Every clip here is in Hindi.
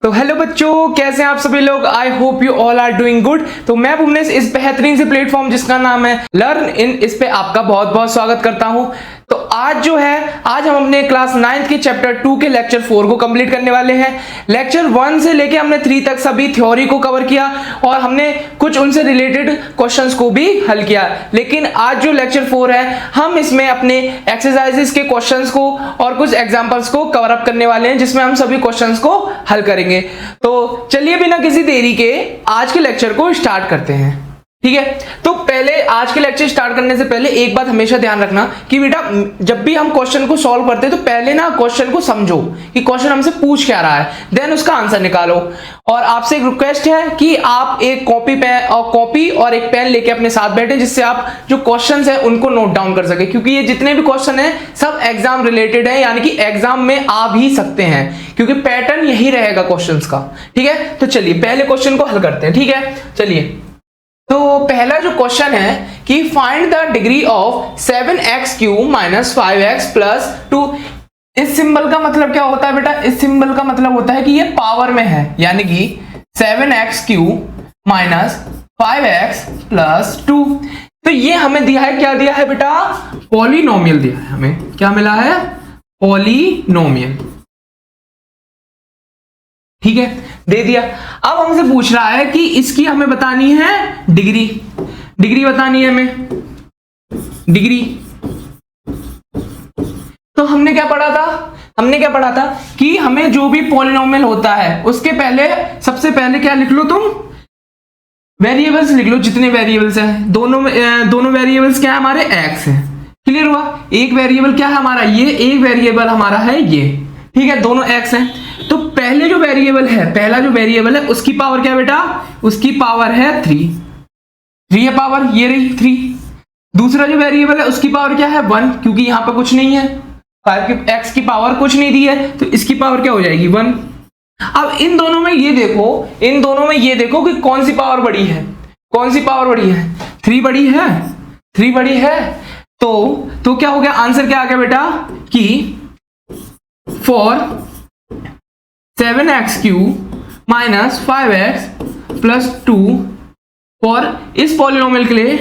तो हेलो बच्चों, कैसे हैं आप सभी लोग। I hope you all are doing good. तो मैं भुवनेश इस बेहतरीन से प्लेटफॉर्म जिसका नाम है लर्न इन, इस पे आपका बहुत बहुत स्वागत करता हूं। तो आज हम अपने क्लास 9th के चैप्टर 2 के लेक्चर 4 को कंप्लीट करने वाले हैं। लेक्चर 1 से लेके हमने 3 तक सभी थ्योरी को कवर किया और हमने कुछ उनसे रिलेटेड क्वेश्चंस को भी हल किया। लेकिन आज जो लेक्चर 4 है, हम इसमें अपने एक्सरसाइजेस के क्वेश्चंस को और कुछ एग्जांपल्स को कवर अप करने वाले हैं, जिसमें हम सभी क्वेश्चंस को हल करेंगे। तो चलिए बिना किसी देरी के आज के लेक्चर को स्टार्ट करते हैं। ठीक है, तो पहले आज के लेक्चर स्टार्ट करने से पहले एक बात हमेशा ध्यान रखना कि बेटा जब भी हम क्वेश्चन को सॉल्व करते हैं तो पहले ना क्वेश्चन को समझो कि क्वेश्चन हमसे पूछ क्या रहा है, देन उसका आंसर निकालो। और आपसे एक रिक्वेस्ट है कि आप एक कॉपी और एक पेन लेके अपने साथ बैठे, जिससे आप जो क्वेश्चंस है उनको नोट डाउन कर सके, क्योंकि ये जितने भी क्वेश्चन है सब एग्जाम रिलेटेड है, यानी कि एग्जाम में आ भी सकते हैं, क्योंकि पैटर्न यही रहेगा क्वेश्चंस का। ठीक है, तो चलिए पहले क्वेश्चन को हल करते हैं। ठीक है, चलिए। तो पहला जो क्वेश्चन है कि find the degree of 7x³ - 5x + 2। इस सिंबल का मतलब क्या होता है बेटा? इस सिंबल का मतलब होता है कि ये पावर में है, यानी कि 7x³ - 5x + 2। तो ये हमें दिया है, क्या दिया है बेटा? पॉलिनोमियल दिया है हमें। क्या मिला है? पॉलिनोमियल। ठीक है, दे दिया। अब हमसे पूछ रहा है कि इसकी हमें बतानी है डिग्री। डिग्री बतानी है हमें, डिग्री। तो हमने क्या पढ़ा था कि हमें जो भी पॉलिनोमियल होता है उसके पहले सबसे पहले क्या लिख लो तुम? वेरिएबल्स लिख लो, जितने वेरिएबल्स हैं। दोनों वेरिएबल्स क्या है हमारे? एक्स है। क्लियर हुआ? एक वेरिएबल क्या है हमारा? ये। एक वेरिएबल हमारा है ये। ठीक है, दोनों एक्स हैं। तो पहला जो वेरिएबल है उसकी पावर क्या बेटा? उसकी पावर है 3 है पावर, ये रही 3। दूसरा जो वेरिएबल है उसकी पावर क्या है? 1, क्योंकि यहां पर कुछ नहीं है, 5 की एक्स की पावर कुछ नहीं दी है, तो इसकी पावर क्या हो जाएगी? 1। अब इन दोनों में ये देखो कि कौन सी पावर बड़ी है? 3 बड़ी है। 3 बड़ी है। तो क्या हो गया? आंसर क्या आ गया बेटा? कि फॉर 7x³ - 5x + 2 और इस पॉलिनोमियल के लिए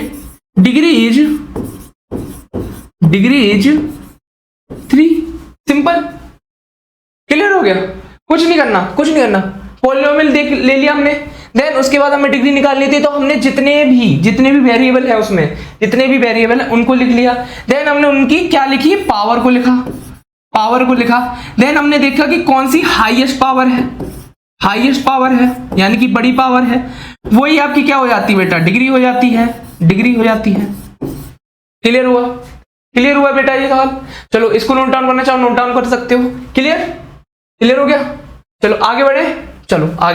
डिग्री इज 3। सिंपल। क्लियर हो गया? कुछ नहीं करना। पॉलिनोमियल ले लिया हमने, देन उसके बाद हमें डिग्री निकालनी थी, तो हमने जितने भी वेरिएबल है उसमें उनको लिख लिया। देन हमने उनकी क्या लिखी? पावर को लिखा। देन हमने देखा कि कौन सी हाईएस्ट पावर है, यानी कि बड़ी पावर है, वही आपकी क्या हो जाती है बेटा? डिग्री हो जाती है। क्लियर हुआ बेटा ये सवाल? चलो इसको नोट डाउन करना चाहो, नोट डाउन कर सकते हो। क्लियर हो गया? चलो आगे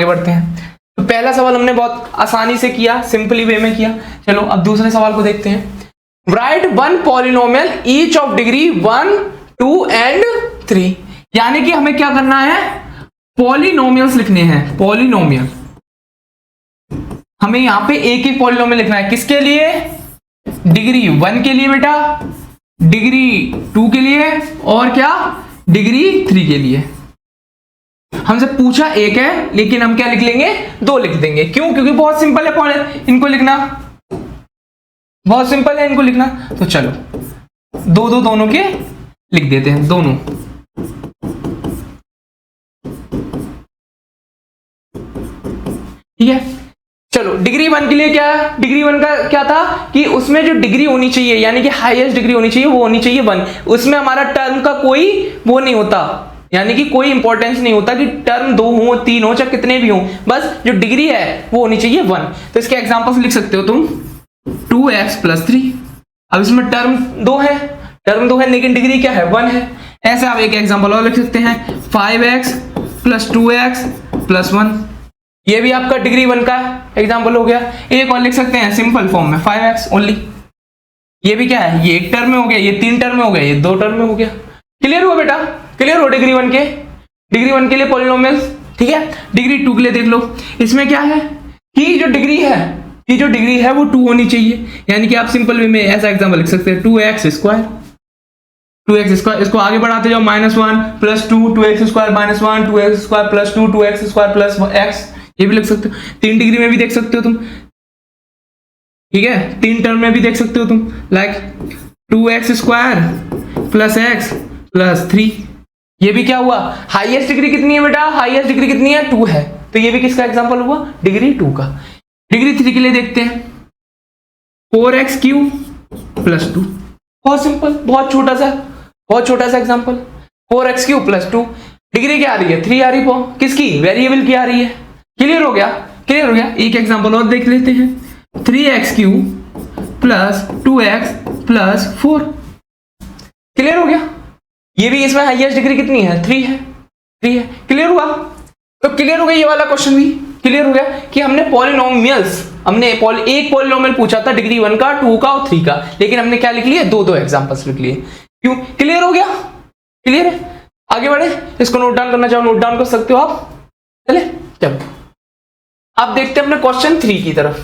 बढ़ते हैं। तो पहला सवाल हमने बहुत आसानी से किया, सिंपली वे में किया। चलो अब दूसरे सवाल को देखते हैं। Right one polynomial each of degree 1, 2 and 3। यानी कि हमें क्या करना है? पॉलिनोमियल्स लिखने हैं। पॉलिनोमियल हमें यहां पे एक पॉलिनोमियल लिखना है। किसके लिए? डिग्री 1 के लिए बेटा, डिग्री 2 के लिए, और क्या? डिग्री 3 के लिए। हमसे पूछा एक है, लेकिन हम क्या लिख लेंगे? 2 लिख देंगे। क्यों? क्योंकि बहुत सिंपल है इनको लिखना, तो चलो दोनों के लिख देते हैं, दोनों। ठीक है, चलो डिग्री 1 के लिए क्या है? डिग्री 1 का क्या था कि उसमें जो डिग्री होनी चाहिए, यानी कि हाईएस्ट डिग्री होनी चाहिए, वो होनी चाहिए 1। उसमें हमारा टर्म का कोई वो नहीं होता, यानी कि कोई इंपॉर्टेंस नहीं होता कि टर्म 2 हो, 3 हो, चाहे कितने भी हो, बस जो डिग्री है वो होनी चाहिए 1। तो इसके एग्जांपल्स लिख सकते हो तुम, 2x + 3। अब इसमें टर्म 2 है, लेकिन डिग्री क्या है? 1 है। ऐसे आप एक एग्जांपल और लिख सकते हैं, 5x + 2x + 1। ये भी आपका डिग्री 1 का एग्जांपल हो गया। एक और लिख सकते हैं सिंपल फॉर्म में, 5x ओनली। ये भी क्या है? ये एक टर्म में हो गया, ये 3 टर्म में हो गया, ये 2 टर्म में हो गया। क्लियर हुआ बेटा? क्लियर हो डिग्री 1 के लिए पॉलिनोमियल्स? ठीक है, डिग्री 2 के लिए देख लो। इसमें क्या है कि जो डिग्री है वो 2 होनी चाहिए, यानी कि आप सिंपल वे में ऐसा एग्जांपल लिख सकते हैं, 2x²। 2x², इसको आगे बढ़ाते जाओ, -1 + 2 2x² -1 2x² + 2 2x² + x, ये भी लिख सकते हो। 3 डिग्री में भी देख सकते हो तुम, ठीक है, 3 टर्म में भी देख सकते हो तुम, लाइक 2x² + x + 3। ये भी क्या हुआ, हाईएस्ट डिग्री कितनी है बेटा, हाईएस्ट डिग्री कितनी है, 2 है, तो ये भी किसका एग्जांपल हुआ, डिग्री 2 का। डिग्री 3 के लिए देखते हैं, 4x³ + 2, बहुत सिंपल, बहुत छोटा सा एग्जांपल, 4x³ + 2, डिग्री क्या आ रही है, 3 आ रही है, किसकी, वेरिएबल की आ रही है। क्लियर हो गया, क्लियर हो गया। एक एग्जांपल और देख लेते हैं, 3x³ + 2x + 4, क्लियर हो गया। ये भी, इसमें हाईएस्ट डिग्री कितनी है, 3 है, 3 है। क्लियर हुआ, तो क्लियर हो गया, ये वाला क्वेश्चन भी क्लियर हो गया कि हमने पॉलिनोमियल्स, हमने एक पॉलिनोमियल पूछा था डिग्री 1 का, 2 का और 3 का, लेकिन हमने क्या लिख लिया, दो एग्जांपल्स लिख लिए। क्यों, क्लियर हो गया, क्लियर है। आगे बढ़े, इसको नोट डाउन करना चाहो नोट डाउन कर सकते हो आप। चले, चलो अब देखते हैं अपने क्वेश्चन 3 की तरफ।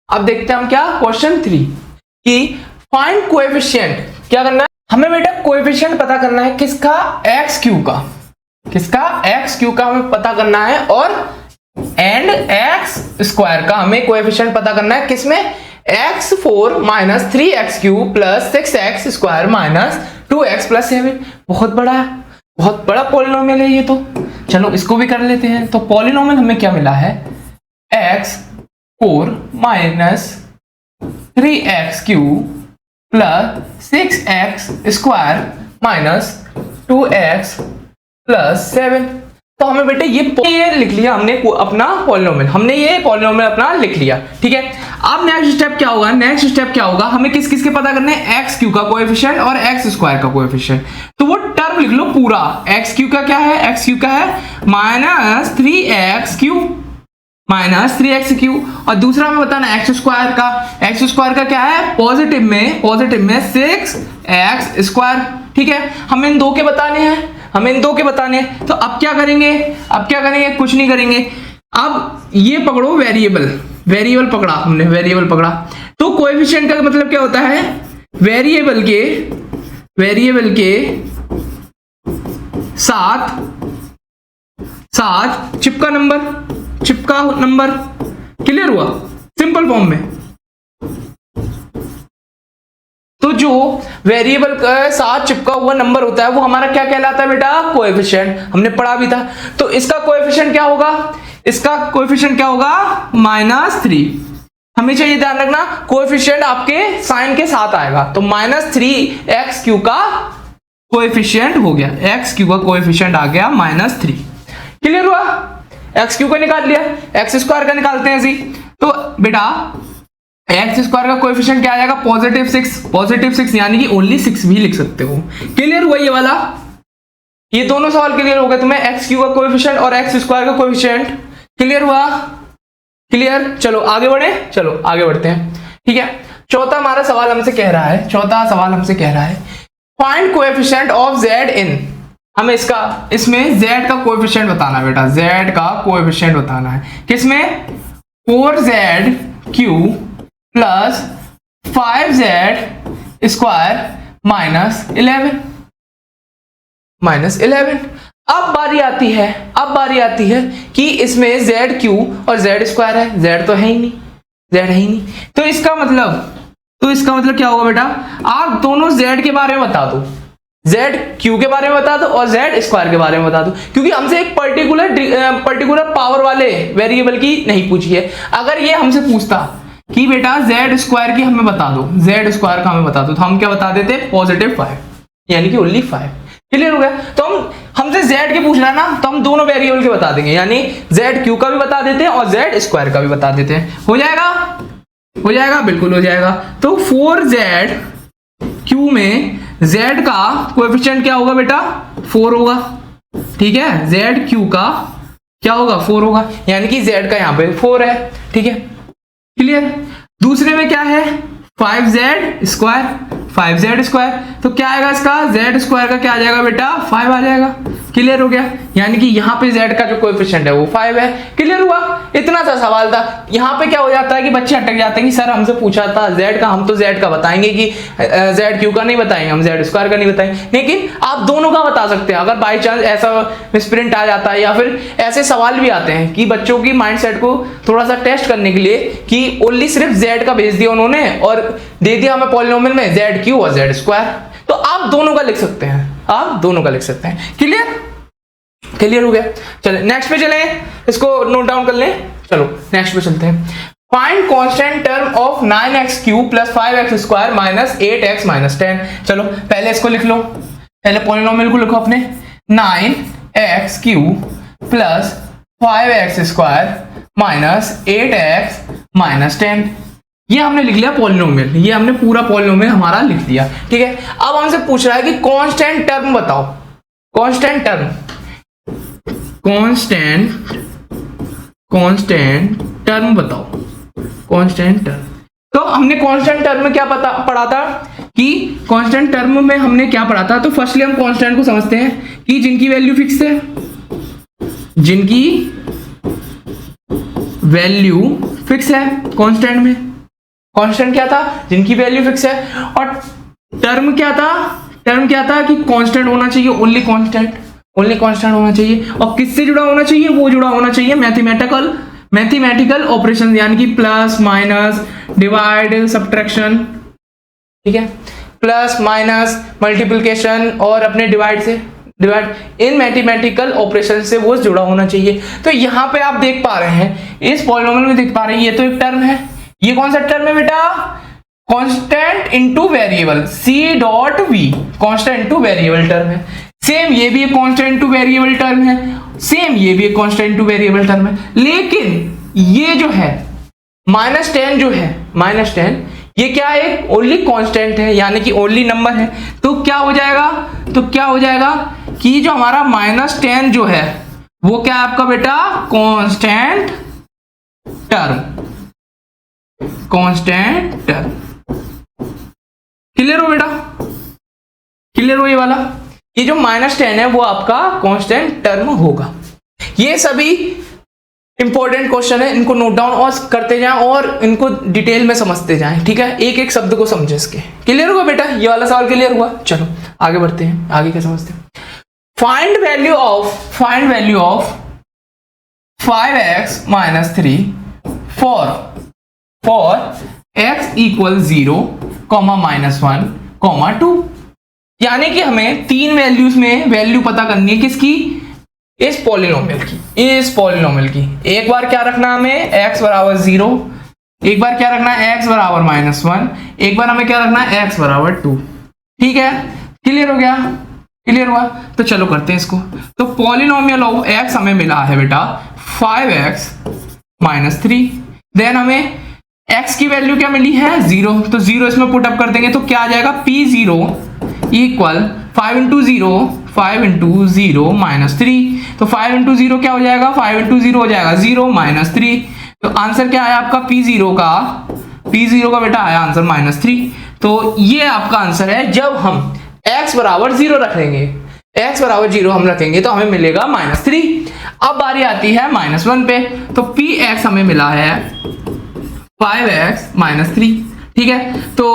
अब देखते हैं हम क्या, क्वेश्चन 3 कि फाइंड कोएफिशिएंट, क्या करना है हमें बेटा, कोएफिशिएंट पता करना है किसका, x³ का, किसका, x³ का हमें पता करना है, और एंड x² का हमें कोएफिशिएंट पता करना है, किसमें, x4 - 3x³ + 6x² - 2x + 7। बहुत बड़ा पॉलिनोमियल है ये तो। चलो इसको भी कर लेते हैं। तो पॉलिनोमियल हमें क्या मिला है, x4 - 3x³ + 6x² - 2x + 7। तो हमें बेटे ये लिख लिया हमने अपना पॉलिनोमियल, हमने ये पॉलिनोमियल अपना लिख लिया, ठीक है। अब नेक्स्ट स्टेप क्या होगा, नेक्स्ट स्टेप क्या होगा, हमें किस किस के पता करने हैं, x³ का कोएफिशिएंट और x² का कोएफिशिएंट। तो वो टर्म लिख लो पूरा, x³ का क्या है, x³ का है -3x³ और दूसरा हमें बताना x² का, x² का क्या है, पॉजिटिव में 6x², ठीक है। हमें इन दो के बताने हैं, तो अब क्या करेंगे, कुछ नहीं करेंगे। अब ये पकड़ो, वेरिएबल पकड़ा हमने, वेरिएबल पकड़ा। तो कोएफिशिएंट का मतलब क्या होता है, वेरिएबल के साथ चिपका नंबर, क्लियर हुआ, सिंपल फॉर्म में। तो जो वेरिएबल के साथ चिपका हुआ नंबर होता है वो हमारा क्या कहलाता है बेटा, कोएफिशिएंट, हमने पढ़ा भी था। तो इसका कोएफिशिएंट क्या होगा, -3। हमेशा ये ध्यान रखना, कोएफिशिएंट आपके साइन के साथ आएगा, तो -3x³ का कोएफिशिएंट हो गया, x³ का कोएफिशिएंट आ गया -3। क्लियर हुआ, x³ का निकाल लिया, x² का निकालते हैं ऐसे। तो बेटा x² का कोएफिशिएंट क्या आ जाएगा, +6, यानी कि ओनली 6 भी लिख सकते हो। क्लियर हुआ ये वाला, ये दोनों सवाल क्लियर हो गए तुम्हें, x³ का कोएफिशिएंट और x² का कोएफिशिएंट। क्लियर हुआ, क्लियर। चलो आगे बढ़ते हैं, ठीक है। चौथा सवाल हमसे कह रहा है फाइंड कोएफिशिएंट ऑफ z इन, हमें इसमें z का कोएफिशिएंट बताना है बेटा, z का कोएफिशिएंट बताना है, किसमें, 4z³ + 5z² - 11। अब बारी आती है कि इसमें zq और z² है, z तो है ही नहीं, तो इसका मतलब क्या होगा बेटा, आप दोनों z के बारे में बता दो, zq के बारे में बता दो और z² के बारे में बता दो, क्योंकि हमसे एक पर्टिकुलर पावर वाले वेरिएबल की नहीं पूछी है। अगर ये हमसे पूछता कि बेटा z² की हमें बता दो, z² का हमें बता दो, तो हम क्या बता देते, +5, यानी कि ओनली 5। क्लियर हो गया। तो हमसे z के पूछ रहा है ना, तो हम दोनों वेरिएबल के बता देंगे, यानी zq का भी बता देते हैं और z² का भी बता देते हैं। हो जाएगा, बिल्कुल हो जाएगा। तो 4zq में z का कोएफिशिएंट क्या होगा बेटा, 4 होगा, ठीक है। zq का क्या होगा, 4 होगा, यानी कि z का यहाँ पे 4 है, ठीक है, क्लियर। दूसरे में क्या है, 5z², तो क्या आएगा इसका, z² का क्या आ जाएगा बेटा, 5 आ जाएगा, क्लियर हो गया, यानी कि यहाँ पे z का जो कोएफिशिएंट है वो 5 है। क्लियर हुआ, इतना सा सवाल था। यहाँ पे क्या हो जाता है कि बच्चे अटक जाते हैं कि सर हमसे पूछा था z का, हम तो z का बताएंगे कि z क्यू का नहीं बताएंगे, हम z स्क्वायर का नहीं बताएंगे। लेकिन आप दोनों का बता सकते हैं अगर बाई चांस ऐसा मिसप्रिंट आ जाता है, या फिर ऐसे सवाल भी आते हैं कि बच्चों की माइंडसेट को थोड़ा सा टेस्ट करने के लिए कि ओनली सिर्फ z का भेज दिया उन्होंने और दे दिया हमें पॉलिनोमियल में z क्यू और z स्क्वायर, तो आप दोनों का लिख सकते हैं, आप दोनों का लिख सकते हैं। क्लियर, क्लियर हो गया। चले नेक्स्ट पे चले, इसको नोट डाउन कर लें। चलो नेक्स्ट पे चलते हैं। Find constant term of 9x cube plus 5x square minus 8x minus 10। चलो पहले इसको लिख लो, पहले पॉलिनोमियल को लिखो अपने, 9x cube plus 5x square minus 8x minus 10। ये हमने लिख लिया पॉलिनोमियल, ये हमने पूरा पॉलिनोमियल हमारा लिख दिया। ठीक है, अब हमसे पूछ रहा है कि कांस्टेंट टर्म बताओ, कांस्टेंट टर्म, कांस्टेंट टर्म बताओ, कांस्टेंट टर्म। तो हमने कांस्टेंट टर्म में क्या पढ़ा था कि कांस्टेंट टर्म में हमने क्या पढ़ा था। तो फर्स्टली हम कांस्टेंट को समझते हैं कि जिनकी वैल्यू फिक्स है, जिनकी वैल्यू फिक्स है कांस्टेंट में। कांस्टेंट क्या था, जिनकी वैल्यू फिक्स है। और टर्म क्या था, टर्म क्या था कि कांस्टेंट होना चाहिए, ओनली कांस्टेंट, ओनली कांस्टेंट होना चाहिए। और किससे जुड़ा होना चाहिए, वो जुड़ा होना चाहिए मैथमेटिकल ऑपरेशन, यानी कि प्लस माइनस डिवाइड सब्ट्रैक्शन, ठीक है, प्लस माइनस मल्टीप्लिकेशन और अपने डिवाइड से, डिवाइड इन मैथमेटिकल ऑपरेशन से वो जुड़ा होना चाहिए। तो यहाँ पे आप देख पा रहे हैं, इस पॉलिनोमियल में देख पा रहे हैं, ये तो एक टर्म है। ये कौन सा टर्म है बेटा, constant into variable, c dot v, constant into variable term है। सेम ये भी एक कांस्टेंट इनटू वेरिएबल टर्म है, सेम ये भी एक कांस्टेंट इनटू वेरिएबल टर्म है। लेकिन ये जो है -10 जो है, -10 ये क्या है, ओनली कांस्टेंट है, यानी कि ओनली नंबर है। तो क्या हो जाएगा, तो क्या हो जाएगा कि जो हमारा -10 जो है वो क्या है आपका बेटा, constant term, constant term. Clear हो बेटा, क्लियर हो ये वाला, ये जो -10 है वो आपका कांस्टेंट टर्म होगा। ये सभी इंपॉर्टेंट क्वेश्चन है, इनको नोट डाउन और करते जाएं और इनको डिटेल में समझते जाएं। ठीक है, एक एक शब्द को समझे इसके। क्लियर हुआ बेटा, ये वाला सवाल क्लियर हुआ। चलो आगे बढ़ते हैं, आगे क्या समझते हैं। Find value of 5x minus 3 for x equal 0, -1, 2। यानी कि हमें तीन वैल्यूज में वैल्यू पता करनी है, किसकी, इस पॉलिनोमियल की, इस पॉलिनोमियल की। एक बार क्या रखना है हमें, x बराबर 0, एक बार क्या रखना है x बराबर -1, एक बार हमें क्या रखना है x बराबर 2। ठीक है, क्लियर हो गया, क्लियर हुआ। तो चलो करते हैं इसको। तो पॉलिनोमियल ऑफ x हमें मिला है बेटा 5x माइनस 3, देन हमें x की वैल्यू क्या मिली है, 0। तो 0 इसमें पुट अप कर देंगे तो क्या आ जाएगा, P0 इक्वल 5 इंटू 0 माइनस 3। तो 5 इंटू 0 क्या हो जाएगा, 5 इंटू 0 हो जाएगा 0 माइनस 3। तो आंसर क्या आया आपका, P0 का बेटा आया आंसर -3। तो ये आपका आंसर है। जब हम x बराबर 0 रखेंगे, x बराबर 0 हम रखेंगे तो हमें मिलेगा -3। अब बारी आती है -1 पे। तो Px हमें मिला है 5x माइनस 3। ठीक है, तो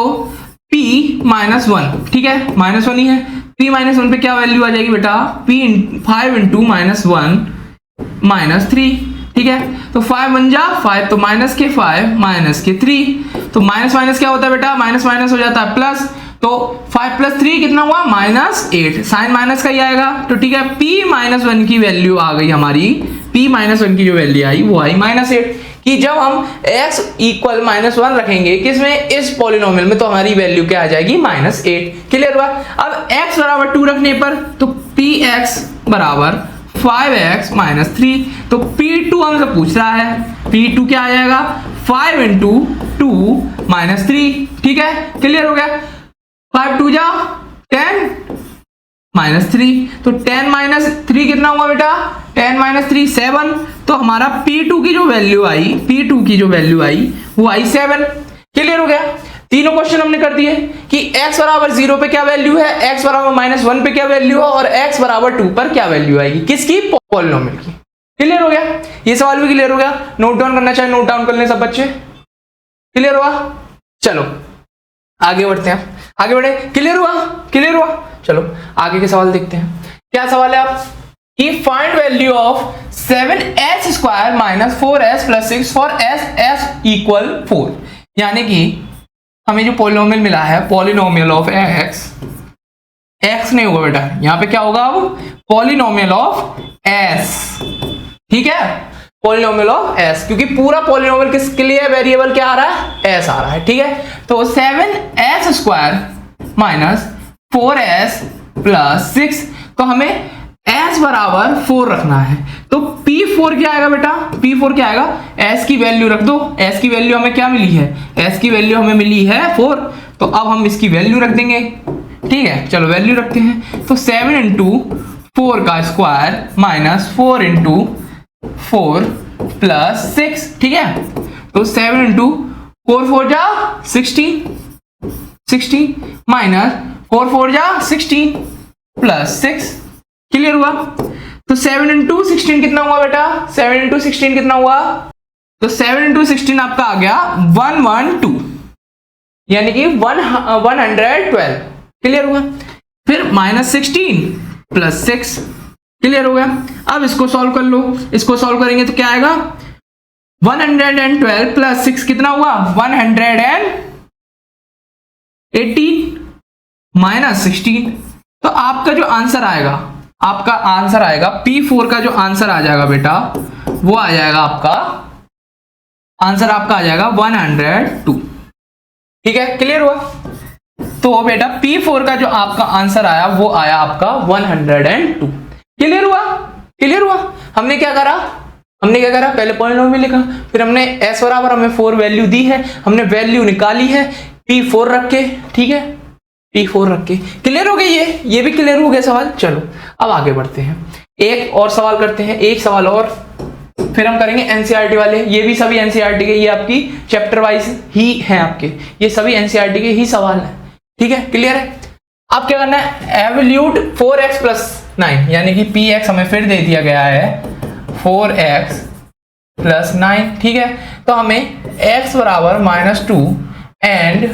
P -1, ठीक है, -1 ही है। P -1 पे क्या वैल्यू आ जाएगी बेटा, 5 इंटू -1 -3। ठीक है, तो 5 बन जा 5, तो माइनस के 5 माइनस के 3। तो माइनस माइनस क्या होता है बेटा, माइनस माइनस हो जाता है प्लस। तो 5 + 3 कितना हुआ, -8। साइन माइनस का ही आएगा। तो ठीक है, P -1 की वैल्यू आ गई हमारी, P -1 की जो वैल्यू आई वो आई -8। कि जब हम x इक्वल -1 रखेंगे किसमें, इस पॉलिनोमियल में, तो हमारी वैल्यू क्या आ जाएगी, -8। क्लियर हुआ। अब x बराबर 2 रखने पर तो Px बराबर 5x माइनस 3। तो P2 हमसे पूछ रहा है, P2 क्या आ जाएगा, 5 इंटू 2 माइनस 3। ठीक है, क्लियर हो गया। 5 2 जा 10 -3। तो 10 - 3 कितना हुआ बेटा, 10 - 3 7। तो हमारा P2 की जो वैल्यू आई, P2 की जो वैल्यू आई वो आई 7। क्लियर हो गया। तीनों क्वेश्चन हमने कर दिए कि x बराबर 0 पे क्या वैल्यू है, x बराबर -1 पे क्या वैल्यू है और x बराबर 2 पर क्या वैल्यू आएगी, किसकी, पॉलिनोमियल की। क्लियर हो गया, ये सवाल भी क्लियर हो गया। नोट डाउन करना चाहे नोट डाउन कर लें सब बच्चे। क्लियर हुआ, चलो आगे बढ़ते हैं, आगे बढ़े। क्लियर हुआ, क्लियर हुआ, चलो आगे के सवाल देखते हैं। क्या सवाल है आप कि find value of 7s square minus 4s plus 6 for s equal 4। यानी कि हमें जो पॉलिनोमियल मिला है, पॉलिनोमियल ऑफ x नहीं होगा बेटा, यहां पे क्या होगा अब, पॉलिनोमियल ऑफ s। ठीक है, पॉलिनोमियल ऑफ s, क्योंकि पूरा पॉलिनोमियल किसके लिए वेरिएबल क्या आ रहा है, s आ रहा है। ठीक है, तो 7s square minus 4s plus 6, तो हमें s बराबर 4 रखना है। तो p4 क्या आएगा बेटा, p4 क्या आएगा, s की वैल्यू रख दो। s की वैल्यू हमें क्या मिली है, s की वैल्यू हमें मिली है 4, तो अब हम इसकी वैल्यू रख देंगे। ठीक है, चलो वैल्यू रखते हैं। तो 7 इंटू 4 का स्क्वायर माइनस 4 इंटू 4 प्लस 6। ठीक है, तो 7 इंटू 4 जा 16 माइनस 4 जा 16 प्लस 6। क्लियर हुआ, तो 7 इंटू 16 कितना हुआ बेटा, 7 इंटू 16 कितना हुआ, तो 7 इंटू 16 आपका आ गया 112, यानी कि 112। क्लियर हुआ, फिर माइनस 16 प्लस 6। क्लियर हो गया, अब इसको सॉल्व कर लो। इसको सॉल्व करेंगे तो क्या आएगा, 112 प्लस 6 कितना हुआ, 118 माइनस 16। तो आपका जो आंसर आएगा, आपका आंसर आएगा P4 का जो आंसर आ जाएगा बेटा, वो आ जाएगा आपका आंसर, आपका आ जाएगा 102। ठीक है, क्लियर हुआ, तो बेटा P4 का जो आपका आंसर आया वो आया आपका 102। क्लियर हुआ, क्लियर हुआ। हमने क्या करा, हमने क्या करा, पहले पॉलिनोमियल लिखा, फिर हमने s बराबर हमें 4 वैल्यू दी है, हमने वैल्यू निकाली है P4 रख के। ठीक है, P4 रख के। क्लियर हो गई, ये भी क्लियर हो गया सवाल। चलो अब आगे बढ़ते हैं, एक और सवाल करते हैं, एक सवाल और, फिर हम करेंगे एनसीईआरटी वाले। ये भी सभी एनसीईआरटी के, ये आपकी चैप्टर वाइज ही हैं आपके, ये सभी एनसीईआरटी के ही सवाल हैं। ठीक है, क्लियर है। अब क्या करना है, एवल्यूट 4x प्लस 9, यानी कि px हमें फिर दे दिया गया है 4x प्लस 9। ठीक है, तो हमें x बराबर -2 एंड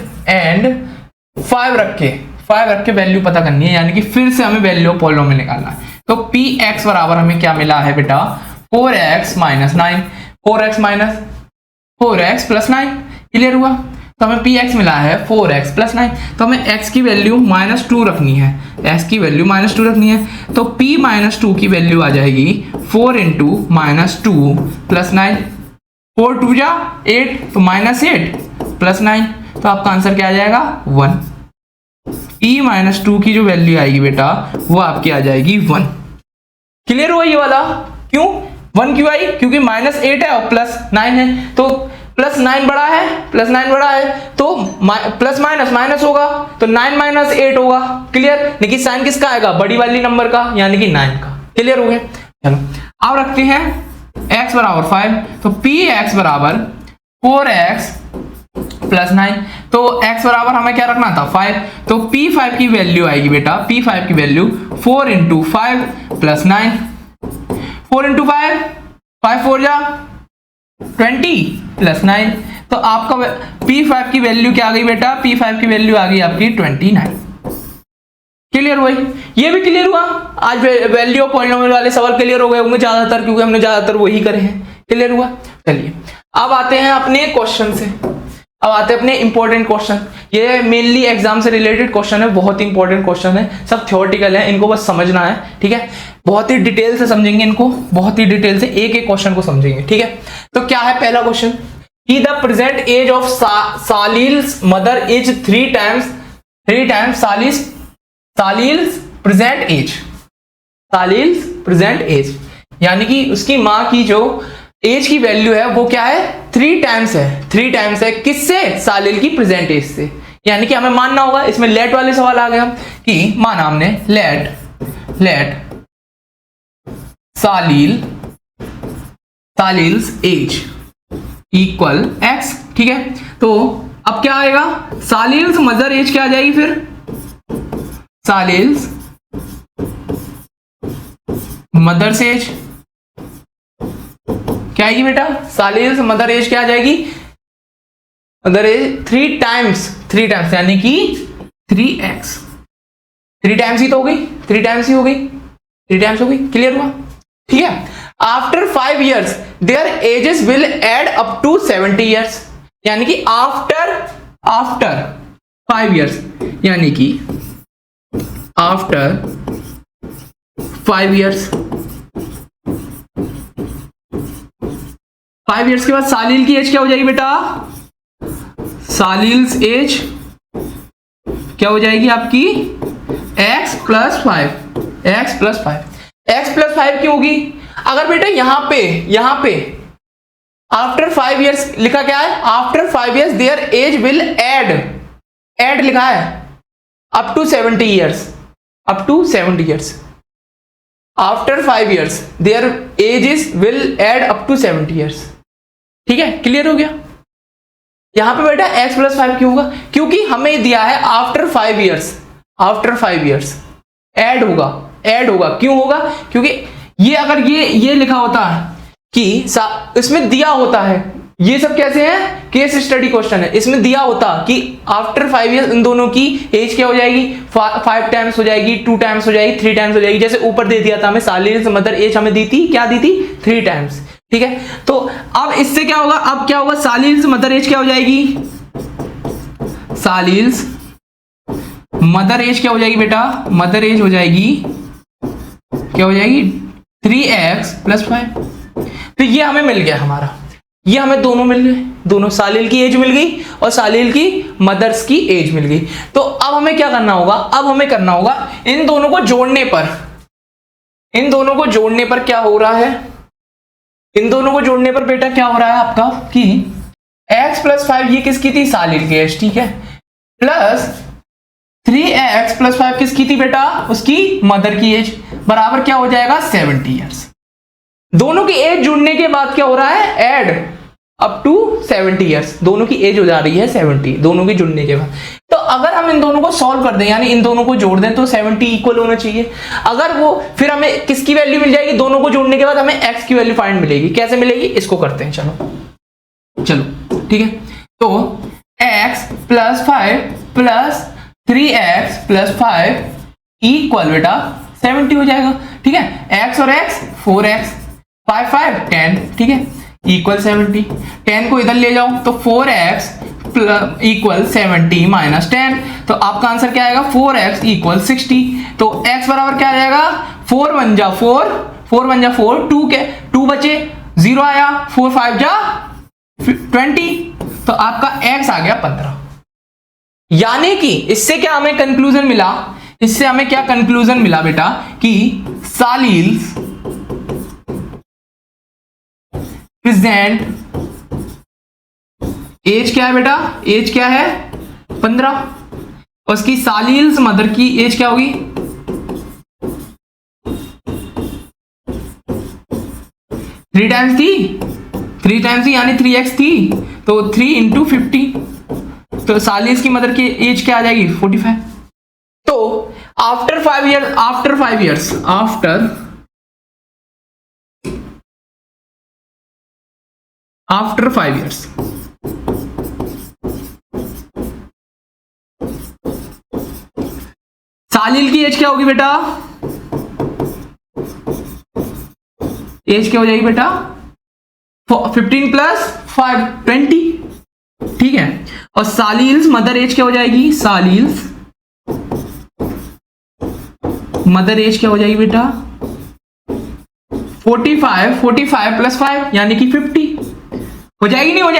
5 रख के वैल्यू पता करनी है, यानी कि फिर से हमें वैल्यू ऑफ पॉलिनोमियल निकालना है। तो px बराबर हमें क्या मिला है बेटा, 4x minus 9, 4x plus 9। Clear हुआ, तो हमें px मिला है 4x प्लस 9, तो हमें x की वैल्यू -2 रखनी है, x की वैल्यू -2 रखनी है। तो p -2 की वैल्यू आ जाएगी 4 इंटू -2 प्लस 9, 4 2 जा 8, तो -8 प्लस 9, तो आपका आंसर क्या आ जाएगा 1। p -2 की जो वैल्यू आएगी बेटा वो आपकी आ जाएगी 1। क्लियर हुआ ये वाला, क्यों 1 क्यों आई, क्योंकि -8 है और प्लस 9 है, तो प्लस 9 बड़ा है, प्लस 9 बड़ा है, तो प्लस माइनस माइनस होगा, तो 9 माइनस 8 होगा। क्लियर, लेकिन साइन किसका आएगा, बड़ी वाली नंबर का, यानी कि 9 का। क्लियर हो गया, चलो अब रखते हैं x बराबर 5, तो px बराबर 4x प्लस 9, तो x बराबर हमें क्या रखना था 5, तो p5 की वैल्यू आएगी बेटा, p5 की वैल्यू 4 इंटू 5 प्लस 9, 4 इंटू 5, 5 4 जा 20 प्लस 9, तो आपका p5 की वैल्यू क्या आ गई बेटा, p5 की वैल्यू आ गई आपकी 29। क्लियर हुआ, ये भी क्लियर हुआ। आज वैल्यू ऑफ पॉलिनोमियल वाले सवाल क्लियर हो गए होंगे ज्यादातर, क्योंकि हमने ज्यादातर वही करे हैं। क्लियर हुआ, चलिए अब आते हैं अपने क्वेश्चन से, अब आते हैं अपने इंपॉर्टेंट क्वेश्चन। ये मेनली एग्जाम से रिलेटेड क्वेश्चन है, बहुत ही इंपॉर्टेंट क्वेश्चन है, सब थ्योरेटिकल है, इनको बस समझना है। ठीक है, बहुत ही डिटेल से समझेंगे इनको, बहुत ही डिटेल से एक एक क्वेश्चन को समझेंगे। ठीक है, तो क्या है पहला क्वेश्चन, कि the present age of Salil's mother is 3 times Salil's present age, Salil's present age, यानी कि उसकी माँ की जो एज की वैल्यू है वो क्या है, 3 टाइम्स है, 3 टाइम्स है, किससे, सालिल की प्रेजेंट एज से। यानी कि हमें मानना होगा, इसमें लेट वाले सवाल आ गया कि माना हमने लेट सालिल्स एज इक्वल x। ठीक है, तो अब क्या आएगा, सालिल्स मदर एज क्या आ जाएगी फिर, सालिल्स मदर्स एज क्या आएगी बेटा, सालिल्स मदर एज क्या आ जाएगी, मदर एज 3 टाइम्स यानी कि 3x, 3 टाइम्स ही तो हो गई, 3 टाइम्स ही हो गई, 3 टाइम्स हो गई, क्लियर हुआ, ठीक है। After 5 years their ages will add up to 70 years, यानी कि आफ्टर 5 years, यानी कि आफ्टर 5 years, 5 years के बाद सालिल की एज क्या हो जाएगी बेटा, सालिल्स एज क्या हो जाएगी आपकी x + 5, x + 5 की होगी। अगर बेटा यहां पे आफ्टर 5 years लिखा क्या है, after 5 years their age will add लिखा है up to 70 years, after 5 years their ages will add up to 70 years, ठीक है, क्लियर हो गया। यहां पे बेटा x + 5 क्यों होगा, क्योंकि हमें दिया है आफ्टर 5 years ऐड होगा, क्यों होगा, क्योंकि ये अगर ये लिखा होता है कि इसमें दिया होता है, ये सब कैसे है, केस स्टडी क्वेश्चन है, इसमें दिया होता कि आफ्टर 5 years इन दोनों की एज क्या हो जाएगी, 5 टाइम्स हो जाएगी, 2 टाइम्स हो जाएगी, 3 टाइम्स हो जाएगी, जैसे ऊपर दे दिया था हमें, सालिल्स मदर एज हमें दी थी, क्या दी थी, 3 टाइम्स, ठीक है। तो अब इससे क्या होगा, अब क्या होगा, सालिल्स मदर एज क्या हो जाएगी, सालिल्स मदर एज क्या हो जाएगी बेटा, मदर एज हो जाएगी, क्या हो जाएगी, 3x + 5। तो ये हमें मिल गया, हमारा ये हमें दोनों मिल गए, दोनों सालिल की एज मिल गई और सालिल की मदर्स की एज मिल गई। तो अब हमें क्या करना होगा, अब हमें करना होगा इन दोनों को जोड़ने पर क्या हो रहा है, इन दोनों को जोड़ने पर बेटा क्या हो रहा है आपका कि x + 5 ये किसकी थी, सालिल की एज, ठीक है, प्लस 3x + 5 किसकी थी बेटा, उसकी मदर की एज, बराबर क्या हो जाएगा 70 years। दोनों की एज जुड़ने के बाद क्या हो रहा है, ऐड अप टू 70 years, दोनों की एज हो जा रही है 70, दोनों के जुड़ने के बाद। तो अगर हम इन दोनों को सॉल्व कर दें, यानी इन दोनों को जोड़ दें, तो 70 इक्वल होना चाहिए। अगर वो फिर हमें किसकी वैल्यू मिल जाएगी, दोनों को जोड़ने के बाद हमें x की वैल्यू फाइंड मिलेगी, कैसे मिलेगी, इसको करते हैं, चलो ठीक है। तो x + 5 + 3x + 5 इक्वल बेटा 70 हो जाएगा, ठीक है, x और x 4x, 5 5 10, ठीक है, इक्वल 70, 10 को इधर ले जाओ तो 4x इक्वल 70 - 10, तो आपका आंसर क्या आएगा, 4x इक्वल 60। तो x बराबर क्या आ जाएगा, 4 × 1 = 4, 4 × 1 = 4, 2 बचे, 0 आया, 4 × 5 = 20, तो आपका x आ गया 15। यानी कि इससे क्या हमें कंक्लूजन मिला, इससे हमें क्या कंक्लूजन मिला बेटा कि सालिल्स प्रेजेंट एज क्या है बेटा, एज क्या है 15, और उसकी सालिल्स मदर की एज क्या होगी, 3 टाइम्स थी, यानी 3x थी, तो 3 × 50, तो सालिल्स की मदर की एज क्या आ जाएगी 45। तो आफ्टर 5 years सालिल की एज क्या होगी बेटा, एज क्या हो जाएगी बेटा 15 + 5 20, ठीक है, और सालिल्स मदर एज क्या हो जाएगी, सालिल्स मदर एज क्या हो जाएगी बेटा 45 + 5 यानी कि 50, हो जाएगी नहीं हो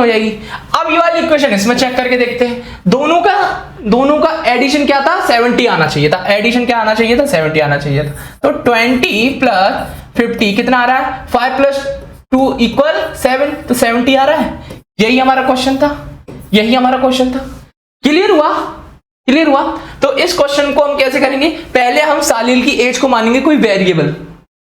जाएगी। अब ये वाली इक्वेशन इसमें चेक करके देखते हैं, दोनों का एडिशन क्या था, 70 आना चाहिए था, एडिशन क्या आना चाहिए था, 70 आना चाहिए था। तो 20 + 50 कितना आ रहा है, 5 + 2 = 7, तो 70 आ रहा है। यही हमारा क्वेश्चन था, क्लियर हुआ। तो इस क्वेश्चन को हम कैसे करेंगे, पहले हम सालिल की एज को मानेंगे कोई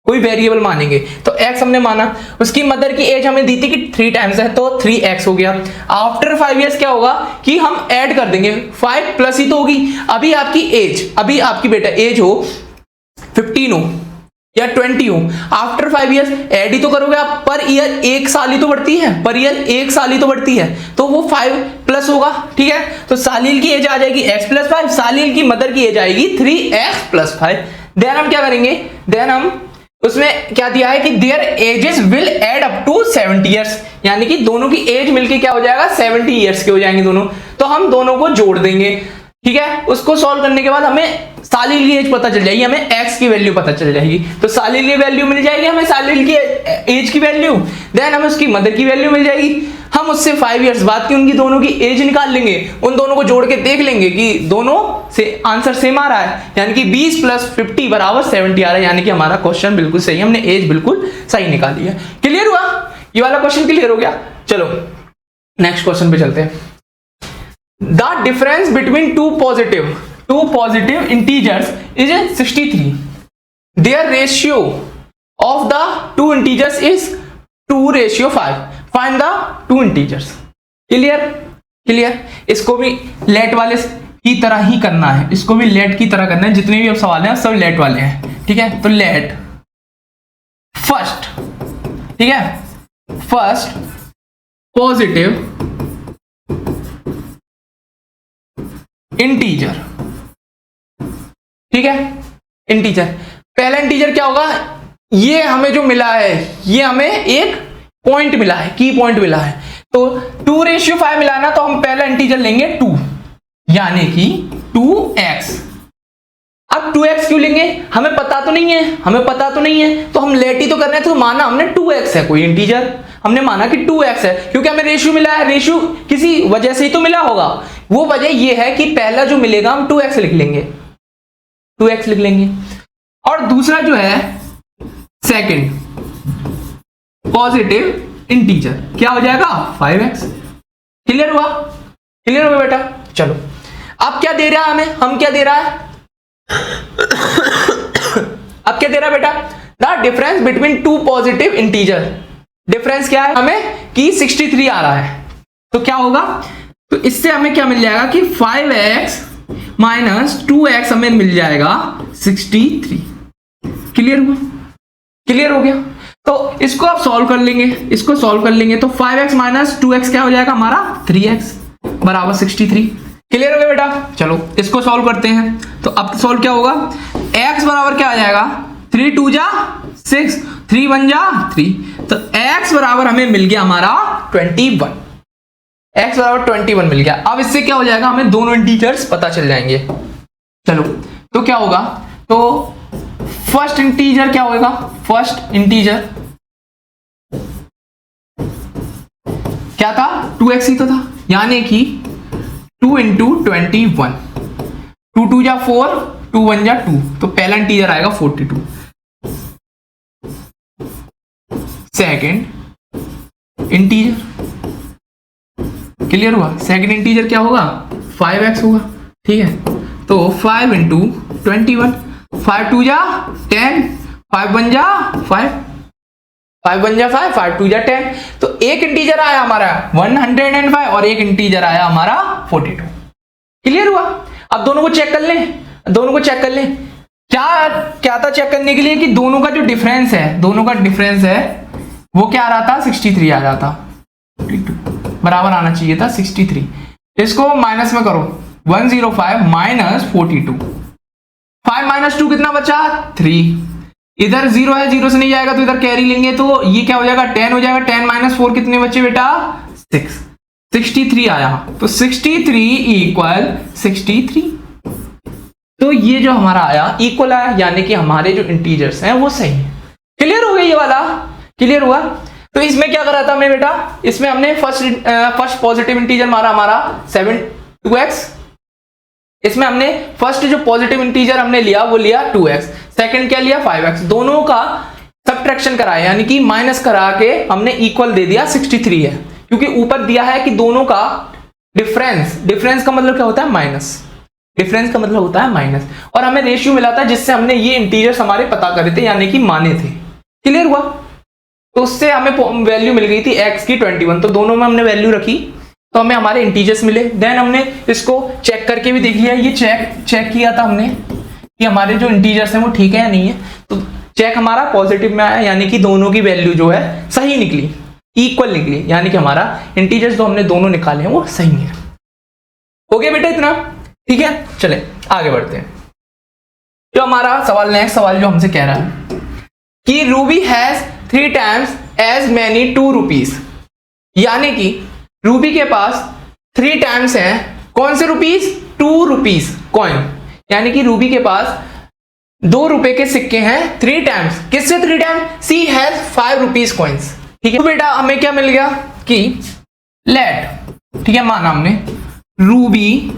कोई वेरिएबल मानेंगे। तो x हमने माना, उसकी मदर की एज हमें दी थी कि 3 टाइम्स है तो 3x हो गया। आफ्टर 5 इयर्स क्या होगा कि हम ऐड कर देंगे, 5 प्लस ही तो होगी। अभी आपकी एज, अभी आपकी बेटा एज हो 15 हो या 20 हो, आफ्टर 5 इयर्स ऐड ही तो करोगे आप, पर ईयर 1 साल ही तो बढ़ती है, पर ईयर 1 साल ही तो बढ़ती है, तो वो 5 प्लस होगा। ठीक है, तो सालिल की एज आ जाएगी x प्लस 5, सालिल की मदर की एज आएगी 3x प्लस 5। देन हम क्या करेंगे, देन हम उसमें क्या दिया है कि their ages will add up to 70 years, यानी कि दोनों की एज मिलके क्या हो जाएगा 70 इयर्स के हो जाएंगे दोनों। तो हम दोनों को जोड़ देंगे। ठीक है, उसको सॉल्व करने के बाद हमें सालिल की एज पता चल जाएगी, हमें x की वैल्यू पता चल जाएगी। तो सालिल की वैल्यू मिल जाएगी हमें, सालिल की एज की वैल्यू, देन हमें उसकी मदर की वैल्यू मिल जाएगी। हम उससे 5 इयर्स बाद की उनकी दोनों की एज निकाल लेंगे, उन दोनों को जोड़ के देख लेंगे कि दोनों से आंसर सेम आ रहा है, यानी कि 20 प्लस 50 बराबर 70 आ रहा है, यानी कि हमारा क्वेश्चन बिल्कुल सही है, हमने एज बिल्कुल सही निकाली है। क्लियर हुआ, ये वाला क्वेश्चन क्लियर हो गया। चलो नेक्स्ट क्वेश्चन पे चलते हैं। The difference between two positive integers is 63. Their ratio of the two integers is 2:5. Find the two integers. Clear? इसको भी लेट वाले की तरह ही करना है, इसको भी लेट की तरह करना है। जितने भी अब सवाल हैं सब लेट वाले हैं। ठीक है, तो लेट फर्स्ट, ठीक है, फर्स्ट पॉजिटिव इंटीजर। ठीक है, इंटीजर, पहला इंटीजर क्या होगा, ये हमें जो मिला है, ये हमें एक पॉइंट मिला है, की पॉइंट मिला है, तो 2:5 मिला ना, तो हम पहला इंटीजर लेंगे 2, यानी कि 2x। अब 2x क्यों लेंगे, हमें पता तो नहीं है, तो हम लेट ही तो कर रहे हैं, तो माना हमने 2x है, कोई इंटीजर हमने माना कि 2x है, क्योंकि हमें रेशियो मिला है, रेशियो किसी वजह से ही तो मिला होगा। वो वजह ये है कि पहला जो मिलेगा हम 2x लिख लेंगे, और दूसरा जो है सेकंड पॉजिटिव इंटीजर क्या हो जाएगा 5x। क्लियर हुआ बेटा। चलो अब क्या दे रहा है हमें, हम क्या दे रहा है अब क्या दे रहा है बेटा, the difference between two positive integer. Difference क्या है हमें कि 63 आ रहा है, तो क्या होगा, तो इससे हमें क्या मिल जाएगा कि 5x माइनस 2x हमें मिल जाएगा 63। क्लियर हो गया। तो इसको आप सॉल्व कर लेंगे, तो 5x माइनस 2x क्या हो जाएगा हमारा 3x बराबर 63। क्लियर हो गया बेटा। चलो इसको सॉल्व करते हैं, तो अब सॉल्व क्या होगा, x बराबर क्या आ जाएगा 3 2 जा 6, 3 1 जा 3, तो x बराबर हमें मिल गया हमारा 21, x बराबर 21 मिल गया। अब इससे क्या हो जाएगा, हमें दोनों इंटीजर्स पता चल जाएंगे। चलो तो क्या होगा, तो फर्स्ट इंटीजर क्या होगा, फर्स्ट इंटीजर क्या था 2x ही तो था, यानी कि 2 × 21, 2 2 जा 4, 2 1 जा 2, तो पहला इंटीजर आएगा 42। सेकंड इंटीजर, क्लियर हुआ, सेकंड इंटीजर क्या होगा 5x होगा। ठीक है, तो 5 × 21, 5 2 जा 10, 5 1 जा 5, 5 1 जा 5, 5 2 जा 10, तो एक इंटीजर आया हमारा 105 और एक इंटीजर आया हमारा 42। क्लियर हुआ। अब दोनों को चेक कर लें, क्या था चेक करने के लिए कि दोनों का जो डिफरेंस है वो क्या आ रहा था 63 आ रहा था, 42 बराबर आना चाहिए था 63। इसको माइनस में करो, 105 माइनस 42, 5 माइनस 2 कितना बचा 3, इधर 0 है, 0 से नहीं जाएगा तो इधर कैरी लेंगे, तो ये क्या हो जाएगा 10 हो जाएगा, 10 माइनस 4 कितने बचे बेटा 6, 63 आया, तो 63 = 63। तो ये जो हमारा आया इक्वल आया, यानी कि हमारे जो इंटीजर्स हैं वो सही है। क्लियर हो गया ये वाला, क्लियर हुआ। तो इसमें क्या करा था हमने बेटा, इसमें हमने फर्स्ट पॉजिटिव इंटीजर मारा हमारा 2x, इसमें हमने फर्स्ट जो पॉजिटिव इंटीजर हमने लिया वो लिया 2x, सेकंड क्या लिया 5x, दोनों का सब्ट्रैक्शन कराया, यानी कि माइनस करा के हमने इक्वल दे दिया 63 है, क्योंकि ऊपर दिया है कि दोनों का डिफरेंस का मतलब क्या होता है माइनस, और हमें रेशियो मिला था जिससे हमने ये इंटीजर्स हमारे पता करे थे, यानी कि माने थे। क्लियर हुआ? तो उससे हमें वैल्यू मिल गई थी x की 21, तो दोनों में हमने वैल्यू रखी तो हमें हमारे इंटीजर्स मिले। देन हमने इसको चेक करके भी देख लिया, ये चेक किया था हमने कि हमारे जो इंटीजर्स हैं वो ठीक है या नहीं है, तो चेक हमारा पॉजिटिव में आया, यानी कि दोनों की वैल्यू जो है सही निकली, इक्वल निकली, यानी कि हमारा इंटीजर्स जो हमने दोनों निकाले हैं वो सही है। हो गया बेटा इतना? ठीक है, चले आगे बढ़ते हैं। जो हमारा सवाल, नेक्स्ट सवाल जो हमसे कह रहा है कि Ruby has 3 times as many 2 rupees, यानी कि रूबी के पास 3 टाइम्स हैं कौन से रुपीज? 2 रुपीज कॉइन, यानी कि रूबी के पास 2 रुपए के सिक्के हैं 3 टाइम्स। किससे 3 times? She has 5 rupees coins. ठीक है, तो बेटा हमें क्या मिल गया कि लेट, ठीक है, माना हमने Ruby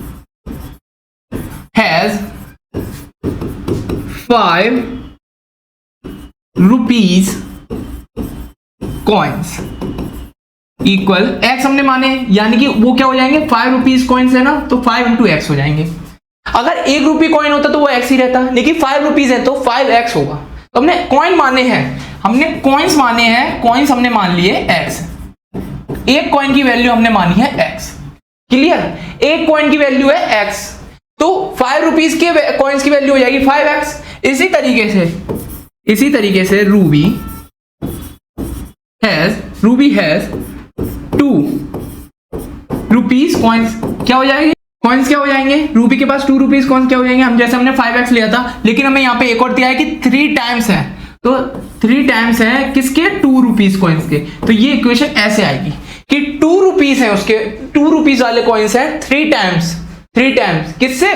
has 5 rupees coins equal x हमने माने, यानी कि वो क्या हो जाएंगे? 5 रुपीज कॉइन्स है ना, तो 5 इंटू एक्स हो जाएंगे। अगर 1 रुपये कॉइन होता तो वो एक्स ही रहता, लेकिन 5 रुपीज है तो 5x होगा। तो हमने कॉइन माने हैं, हमने कॉइन्स माने हैं, कॉइन्स हमने मान लिए x, एक कॉइन की वैल्यू हमने मानी है x। क्लियर? एक कॉइन की वैल्यू है x, तो 5 रुपीज के कॉइन्स की वैल्यू हो जाएगी 5x। इसी तरीके से रूबी हैज 2 रुपीज कॉइन्स, क्या हो जाएंगे? कॉइन्स क्या हो जाएंगे? रूबी के पास 2 रुपीज कॉइन्स क्या हो जाएंगे? हम जैसे हमने 5x लिया था, लेकिन हमें यहाँ पे एक और दिया है कि 3 टाइम्स है, तो 3 टाइम्स है किसके? 2 रुपीज कॉइन्स के। तो ये इक्वेशन ऐसे आएगी कि 2 रुपीज है, उसके 2 रुपीज वाले कॉइन्स है 3 टाइम्स किससे?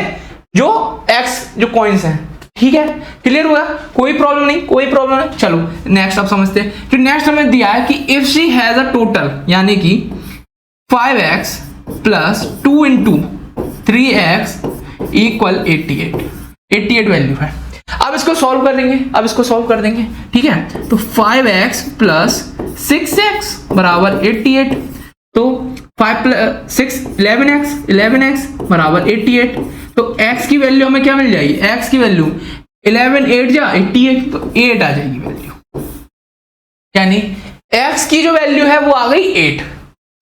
जो x जो कॉइन्स है। ठीक है, क्लियर हुआ? कोई प्रॉब्लम नहीं। चलो नेक्स्ट आप समझते हैं। जो नेक्स्ट हमें दिया है कि if she has a total, यानी कि 5x plus 2 into 3x equal 88 value है। अब इसको सॉल्व कर देंगे, ठीक है। तो 5x प्लस 6x बराबर 88, तो 5 प्लस 6 11x बराबर 88। तो x की वैल्यू हमें क्या मिल जाएगी? x की वैल्यू 11 8 जा 88, तो 8 आ जाएगी वैल्यू, यानी x की जो वैल्यू है वो आ गई 8।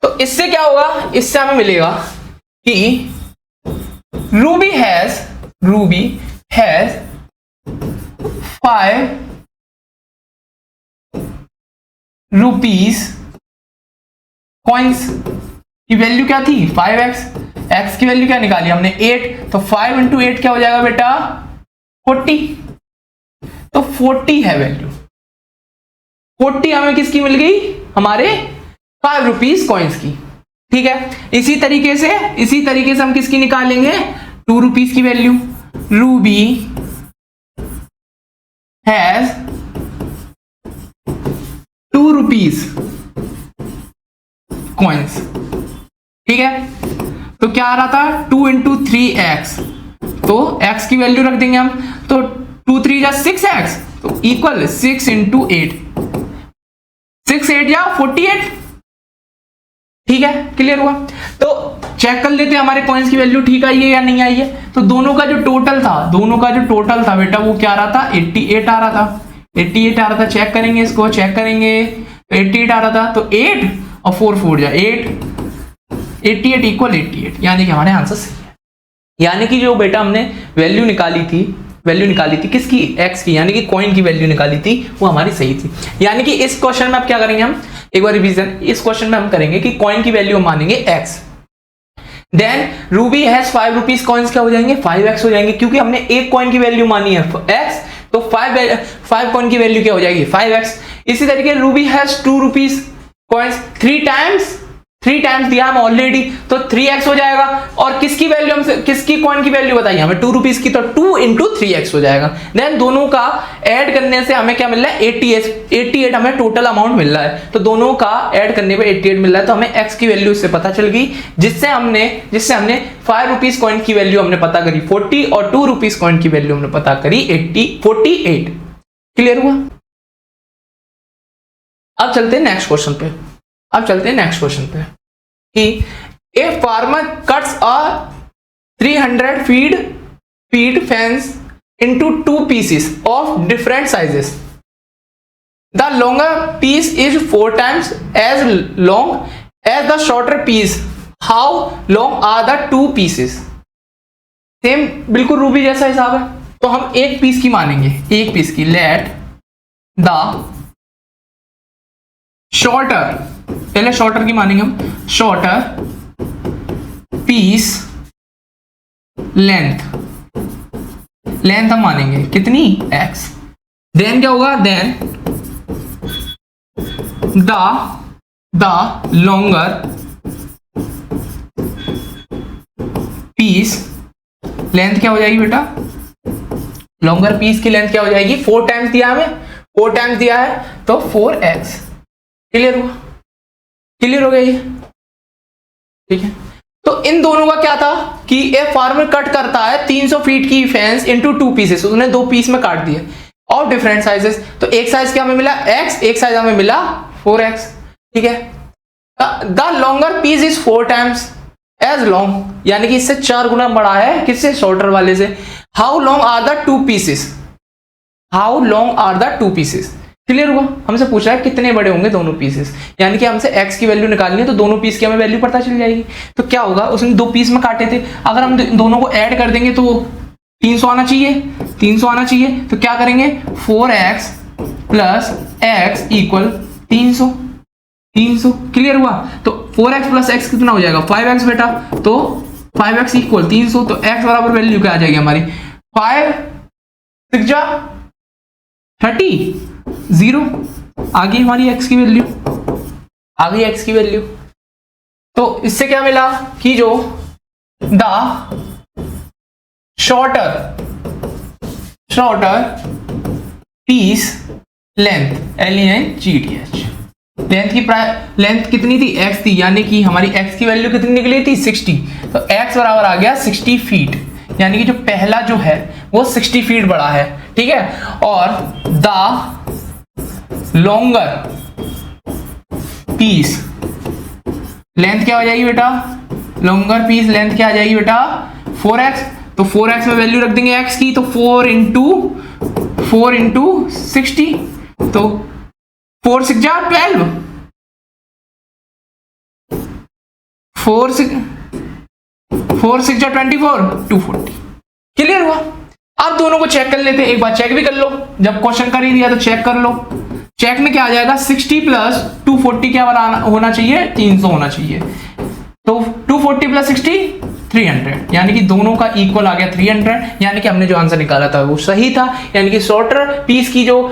तो इससे क्या होगा? इससे हमें मिलेगा कि रूबी हैज 5 रुपीज कॉइन्स की वैल्यू क्या थी? 5x, x की वैल्यू क्या निकाली हमने? 8, तो 5 इंटू 8 क्या हो जाएगा बेटा? 40, तो 40 है वैल्यू। 40 हमें किसकी मिल गई? हमारे 5 रुपीज कॉइन्स की। ठीक है, इसी तरीके से हम किसकी निकालेंगे? 2 रुपीज की value. Ruby has 2 rupees coins. ठीक है, तो क्या आ रहा था? 2 इंटू 3x, तो x की वैल्यू रख देंगे हम, तो 2 3 जा 6x, तो इक्वल 6 इंटू 8, 6 8 जा 48। ठीक है, क्लियर हुआ? तो चेक कर लेते हैं हमारे कॉइन्स की वैल्यू ठीक आई है या नहीं आई है। तो दोनों का जो टोटल था बेटा वो क्या आ रहा था? 88 आ रहा था। चेक करेंगे इसको, 88 आ रहा था, तो 8 और 4 4 जा 8, 88 इक्वल 88, यानी कि हमारे आंसर सही है। यानी कि जो बेटा हमने वैल्यू निकाली थी किसकी? x की, यानी कि कॉइन की वैल्यू निकाली थी वो हमारी सही थी। यानी कि इस क्वेश्चन में अब क्या करेंगे हम? एक बार रिवीजन, इस क्वेश्चन में हम करेंगे कि कॉइन की वैल्यू हम मानेंगे x, then Ruby has 5 rupees coins क्या हो जाएंगे? 5x हो जाएंगे, क्योंकि हमने एक कॉइन की वैल्यू मानी है x, तो 5 कॉइन की वैल्यू क्या हो जाएगी? 5x। इसी तरीके Ruby has 2 rupees coins 3 times दिया हम ऑलरेडी, तो 3x हो जाएगा। और किसकी वैल्यू हमसे, किसकी कॉइन की वैल्यू बताइए हमें? 2 रुपीज की, तो 2 इंटू 3x हो जाएगा। देन दोनों का ऐड करने से हमें क्या मिल रहा है? 88 हमें टोटल अमाउंट मिल रहा है, तो दोनों का ऐड करने पे 88 मिल रहा है। तो हमें x की वैल्यू इससे पता चल गई, जिससे हमने 5 रुपीज कॉइन की वैल्यू हमने पता करी 40, और 2 रुपीज कॉइन की वैल्यू हमने पता करी 48। क्लियर हुआ? अब चलते हैं नेक्स्ट क्वेश्चन पे कि a farmer cuts a 300 feet fence into 2 pieces of different sizes. The longer piece is 4 times as long as the shorter piece, how long are the 2 pieces। Same बिल्कुल रूबी जैसा हिसाब है, तो हम एक पीस की मानेंगे, एक पीस की। लेट द शॉर्टर, पहले शॉर्टर की मानेंगे हम, शॉर्टर पीस लेंथ, लेंथ हम मानेंगे कितनी, x। देन क्या होगा, then the longer piece length क्या हो जाएगी बेटा, लॉन्गर पीस की लेंथ क्या हो जाएगी, 4 times दिया हमें, 4 times दिया है तो 4x। क्लियर हुआ, क्लियर हो गया ये, ठीक है। तो इन दोनों का क्या था कि एक फार्मर कट करता है 300 फीट की फेंस इनटू 2 pieces, उसने 2 पीस में काट दिए और डिफरेंट साइजेस। तो एक साइज क्या हमें मिला x, एक साइज हमें मिला 4x, ठीक है। The longer piece is 4 times as long, यानी कि इससे 4 गुना बड़ा है, किससे, शॉर्टर वाले से। How long are the 2 pieces, how long are the 2 pieces। Clear हुआ, हमसे पूछ रहा है कितने बड़े होंगे दोनों पीसेस, यानी कि हमसे x की वैल्यू निकालनी है, तो दोनों पीस की हमें वैल्यू पता चल जाएगी। तो क्या होगा, उसने 2 पीस में काटे थे, अगर हम दोनों को ऐड कर देंगे तो 300 आना चाहिए, 300 आना चाहिए। तो क्या करेंगे, 4x plus x equal 300, 300। Clear हुआ, तो 4x प्लस x कितना हो जाएगा, 5x बेटा। तो 5x इक्वल 300, तो x बराबर वैल्यू क्या आ जाएगी हमारी, 5 6 जा 30, 0 आ गई हमारी x की वैल्यू, आ गई x की वैल्यू। तो इससे क्या मिला कि जो the shorter piece length, LENGTH, length की लेंथ कितनी थी, x थी, यानी कि हमारी x की वैल्यू कितनी निकली थी, 60। तो x बराबर आ गया 60 फीट, यानी कि जो पहला जो है वो 60 फीट बड़ा है, ठीक है। और द लॉन्गर पीस लेंथ क्या हो जाएगी बेटा, लॉन्गर पीस लेंथ क्या आ जाएगी बेटा, 4x। तो 4x में वैल्यू रख देंगे x की, तो 4 इंटू 60, तो 4 6 जा 12, 4 6 जा 24, 240। क्लियर हुआ। अब दोनों को चेक कर लेते हैं, एक बार चेक भी कर लो, जब क्वेश्चन कर ही दिया तो चेक कर लो। चेक में क्या आ जाएगा, 60 प्लस 240 क्या होना चाहिए, 300 होना चाहिए। तो 240 प्लस 60 300, यानी कि दोनों का इक्वल आ गया 300, यानी कि हमने जो आंसर निकाला था वो सही था। यानी कि शॉर्टर पीस की जो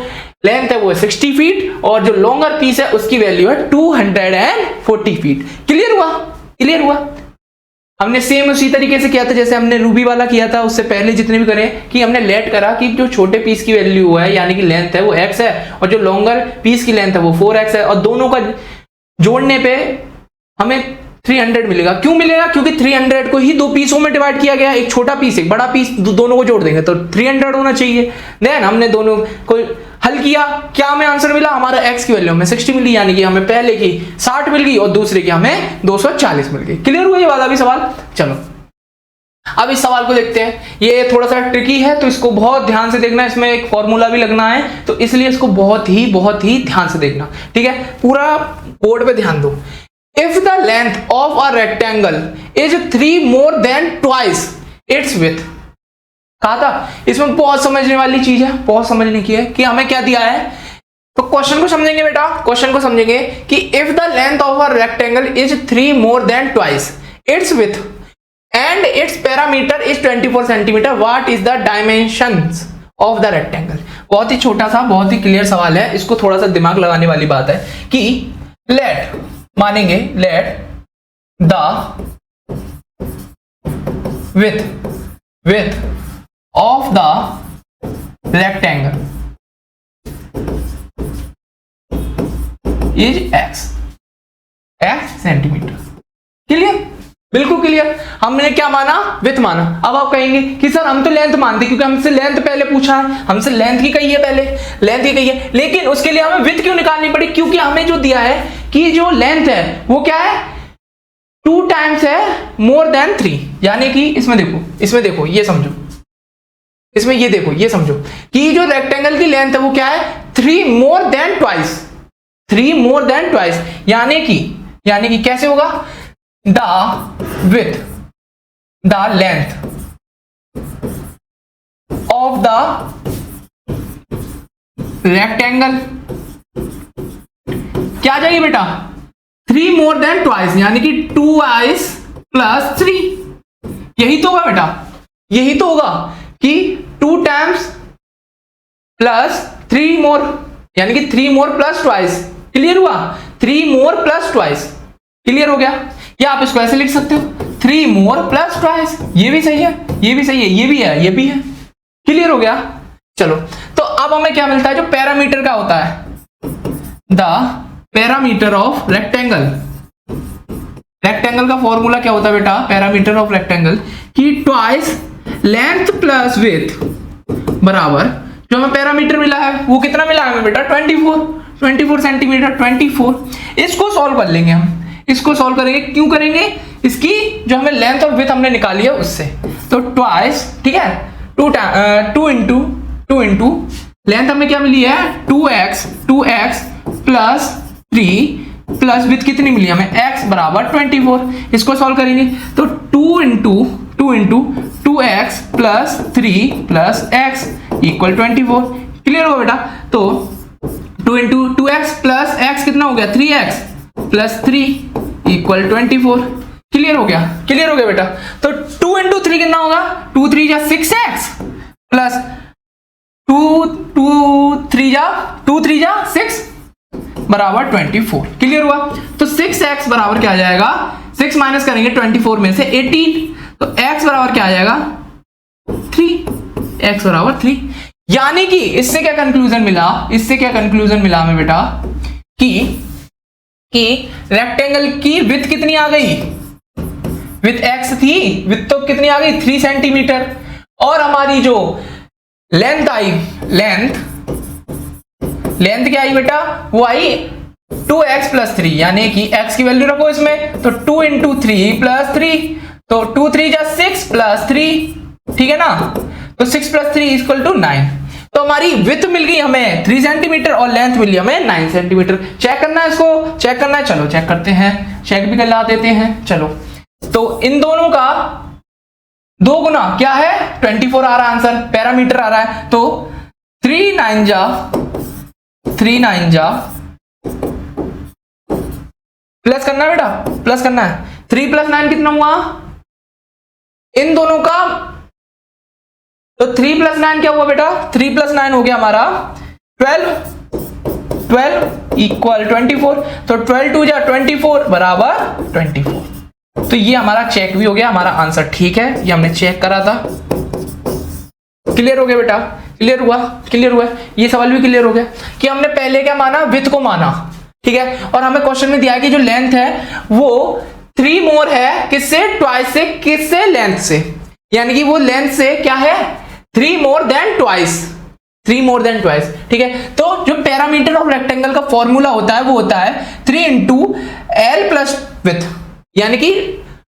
लेंथ है वो है 60 फीट और जो लॉन्गर पीस है उसकी वैल्यू है 240 फीट। क्लियर हुआ, क्लियर हुआ। हमने सेम उसी तरीके से किया था जैसे हमने रूबी वाला किया था, उससे पहले जितने भी करें कि हमने लेट करा कि जो छोटे पीस की वैल्यू है यानी कि लेंथ है वो x है और जो लॉन्गर पीस की लेंथ है वो 4x है, और दोनों का जोड़ने पे हमें 300 मिलेगा। क्यों मिलेगा, क्योंकि 300 को ही 2 पीसों में डिवाइड किया गया, एक छोटा पीस एक बड़ा पीस, दोनों को जोड़ देंगे तो 300 होना चाहिए। देन हमने दोनों को हल किया, क्या हमें आंसर मिला, हमारा x की वैल्यू हमें 60 मिली, यानी कि हमें पहले की 60 मिल गई और दूसरे की हमें 240 मिल गई। क्लियर हुआ ये वाला भी सवाल। चलो अब इस सवाल को देखते हैं, ये थोड़ा सा ट्रिकी है तो इसको बहुत ध्यान से देखना, इसमें एक फॉर्मूला भी लगना है तो इसलिए इसको बहुत ही ध्यान से देखना, ठीक है। पूरा बोर्ड पे ध्यान दो। If the length of a rectangle is 3 more than twice its width, कहा था इसमें बहुत समझने वाली चीज है, बहुत समझने की है कि हमें क्या दिया है। तो क्वेश्चन को समझेंगे बेटा, क्वेश्चन को समझेंगे कि if the length of a rectangle is 3 more than twice its width and its perimeter is 24 centimeter, what is the dimensions of the rectangle। बहुत ही छोटा सा बहुत ही क्लियर सवाल है, इसको थोड़ा सा दिमाग लगाने वाली बात है कि लेट मानेंगे, let the width of the rectangle is x centimetre. Clear, बिल्कुल क्लियर। हमने क्या माना, विथ माना। अब आप कहेंगे कि सर हम तो लेंथ मानते क्योंकि हमसे लेंथ पहले पूछा है, हमसे लेंथ की कही है, पहले लेंथ की कही है, लेकिन उसके लिए हमें विथ क्यों निकालनी पड़ी, क्योंकि हमें जो दिया है कि जो लेंथ है वो क्या है 2 टाइम्स है मोर देन 3, यानी कि इसमें देखो ये समझो, इसमें ये देखो ये समझो कि जो रेक्टेंगल की लेंथ है वो क्या है 3 more than twice, 3 more than twice, यानी कि कैसे होगा, the with, the length of the rectangle क्या आ जाएगी बेटा, 3 मोर देन ट्वाइस, यानी कि 2i प्लस 3, यही तो होगा बेटा, यही तो होगा कि 2 टाइम्स प्लस 3 मोर, यानी कि 3 मोर प्लस ट्वाइस, क्लियर हुआ, 3 मोर प्लस ट्वाइस, क्लियर हो गया। या आप इसको ऐसे लिख सकते हो 3 मोर प्लस ट्वाइस, ये भी सही है, ये भी सही है, ये भी है, ये भी है, क्लियर हो गया। चलो तो अब हमें क्या मिलता है, जो पैरामीटर का होता है, the parameter of rectangle, rectangle का फॉर्मूला क्या होता है बेटा, पैरामीटर ऑफ रेक्टेंगल कि ट्वाइस लेंथ प्लस विड्थ बराबर, जो हमें पैरामीटर मिला है वो कितना मिला है हमें बेटा, 24 सेंटीमीटर, 24। इसको सॉल्व कर लेंगे हम, इसको सॉल्व करेंगे, क्यों करेंगे, इसकी जो हमें लेंथ और विड्थ हमने निकाली है उससे, तो ट्वाइस, ठीक है, 2 इंटू लेंथ हमें क्या मिली है, 2x प्लस 3 प्लस विड्थ कितनी मिली हमें, x बराबर 24। इसको सॉल्व करेंगे तो 2 into 2x plus 3 plus x equal 24, clear हो बेटा। तो 2 इंटू 2x प्लस x कितना हो गया, 3x प्लस 3 इक्वल 24, क्लियर हो गया, क्लियर हो गया बेटा। तो 2 इंटू 3 कितना होगा, 2 3 जा 6x प्लस 2 3 जा 6 बराबर 24, क्लियर हुआ। तो 6x बराबर क्या आ जाएगा, 6 माइनस करेंगे 24 में से 18, तो x बराबर क्या आ जाएगा 3, x बराबर 3। यानी कि इससे क्या कंक्लूजन मिला, इससे क्या कंक्लूजन मिला हमें बेटा कि रेक्टेंगल की विड्थ कितनी आ गई, विथ x थी, विड्थ तो कितनी आ गई 3 सेंटीमीटर, और हमारी जो लेंथ आई, लेंथ क्या आई बेटा, वो आई 2x प्लस 3, यानी कि x की वैल्यू रखो इसमें, तो 2 इंटू 3 प्लस 3, तो 2 3 जा 6 प्लस 3, ठीक है ना, तो 6 प्लस 3 इक्वल टू 9। तो हमारी विड्थ मिल गई हमें 3 सेंटीमीटर और लेंथ मिली हमें 9 सेंटीमीटर। चेक करना है, इसको चेक करना है, चलो चेक करते हैं, चेक भी कर देते हैं। चलो तो इन दोनों का 2 गुना क्या है, 24 आ रहा है आंसर, पैरामीटर आ रहा है, तो 3 9 जा प्लस करना है बेटा, प्लस करना है, 3 प्लस 9 कितना हुआ इन दोनों का, तो 3 प्लस 9 क्या हुआ बेटा, 3 प्लस 9 हो गया हमारा 12 इक्वल 24, तो 12 2 जा 24 बराबर 24। तो ये हमारा चेक भी हो गया, हमारा आंसर ठीक है, ये हमने चेक करा था। क्लियर हो गया बेटा, क्लियर हुआ, क्लियर हुआ, ये सवाल भी क्लियर हो गया कि हमने पहले क्या माना, विड्थ को माना, ठीक है, और हमें क्वेश्चन में दिया है कि जो लेंथ है वो 3 मोर है, किससे, ट्वाइस से, किससे, लेंथ से, यानी कि वो लेंथ से क्या है 3 more than twice, 3 more than twice, ठीक है। तो जो पैरामीटर ऑफ रेक्टेंगल का फॉर्मूला होता है वो होता है 3 इंटू एल प्लस विड्थ, यानी कि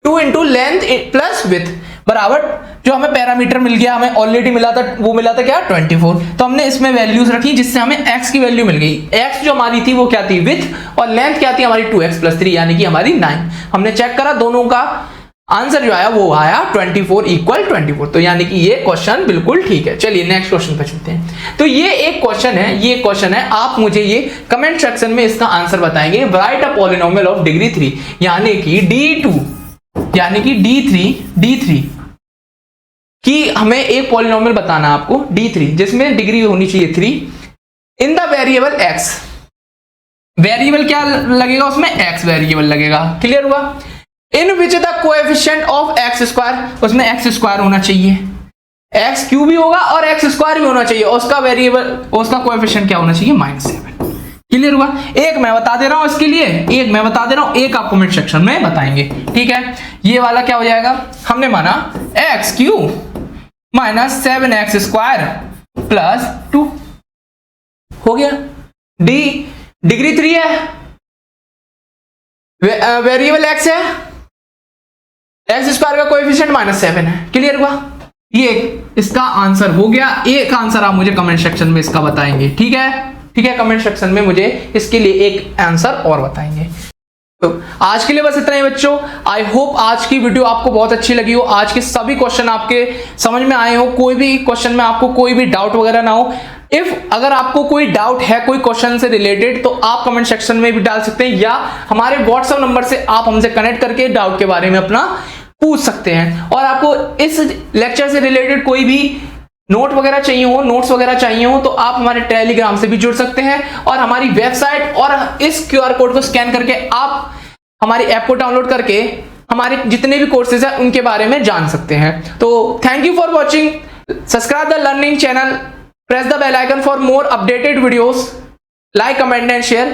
2 इंटू लेंथ प्लस विड्थ बराबर, जो हमें पैरामीटर मिल गया, हमें ऑलरेडी मिला था, वो मिला था क्या 24, तो हमने इसमें वैल्यूज रखी जिससे हमें x की वैल्यू मिल गई। x जो हमारी थी वो क्या थी, विड्थ, और लेंथ क्या थी हमारी 2x प्लस 3, यानी कि हमारी 9। हमने चेक करा, दोनों का आंसर जो आया वो आया 24 इक्वल 24, तो यानी कि ये क्वेश्चन बिल्कुल ठीक है। चलिए नेक्स्ट क्वेश्चन पे चलते हैं। तो ये एक क्वेश्चन है, ये क्वेश्चन है, आप मुझे ये कमेंट सेक्शन में इसका आंसर बताएंगे। Right a polynomial of degree 3, यानी कि D2, यानी कि D3 कि हमें एक पॉलिनोमियल बताना है आपको D3 जिसमें डिग्री होनी चाहिए 3 in the variable x, variable क्या लगेगा उसमें, x वेरिएबल लगेगा, क्लियर हुआ। In which the coefficient of x square, उसमें x स्क्वायर होना चाहिए, x क्यूब भी होगा और x स्क्वायर भी होना चाहिए, उसका वेरिएबल, उसका कोएफिशिएंट क्या होना चाहिए, -7, क्लियर हुआ। एक मैं बता दे रहा हूं इसके लिए, एक मैं बता दे रहा हूं, एक आप कमेंट सेक्शन में बताएंगे, ठीक है। ये वाला क्या हो जाएगा, हमने माना x cube minus 7x square plus 2 हो गया। D डिग्री 3 है, वेरिएबल x है, x स्क्वायर का कोएफिशिएंट -7 है, क्लियर हुआ। ये इसका आंसर हो गया, एक आंसर आप मुझे कमेंट सेक्शन में इसका बताएंगे, ठीक है। ठीक है, कमेंट सेक्शन में मुझे इसके लिए एक आंसर और बताएंगे। तो आज के लिए बस इतना ही बच्चों। आई होप आज की वीडियो आपको बहुत अच्छी लगी हो, आज के सभी क्वेश्चन आपके समझ में आए हो, कोई भी क्वेश्चन में आपको कोई भी डाउट वगैरह ना हो। अगर आपको कोई डाउट है कोई क्वेश्चन से रिलेटेड तो आप कमेंट सेक्शन में भी डाल सकते हैं, या हमारे व्हाट्सएप नंबर से आप हमसे कनेक्ट करके डाउट के बारे में अपना पूछ सकते हैं। और आपको इस लेक्चर से रिलेटेड कोई भी नोट वगैरह चाहिए हो, नोट्स वगैरह चाहिए हो, तो आप हमारे टेलीग्राम से भी जुड़ सकते हैं, और हमारी वेबसाइट और इस क्यूआर कोड को स्कैन करके आप हमारी ऐप को डाउनलोड करके हमारे जितने भी कोर्सेज हैं उनके बारे में जान सकते हैं। तो thank you for watching, subscribe the learning channel, press the bell icon for more updated videos, like, comment and share.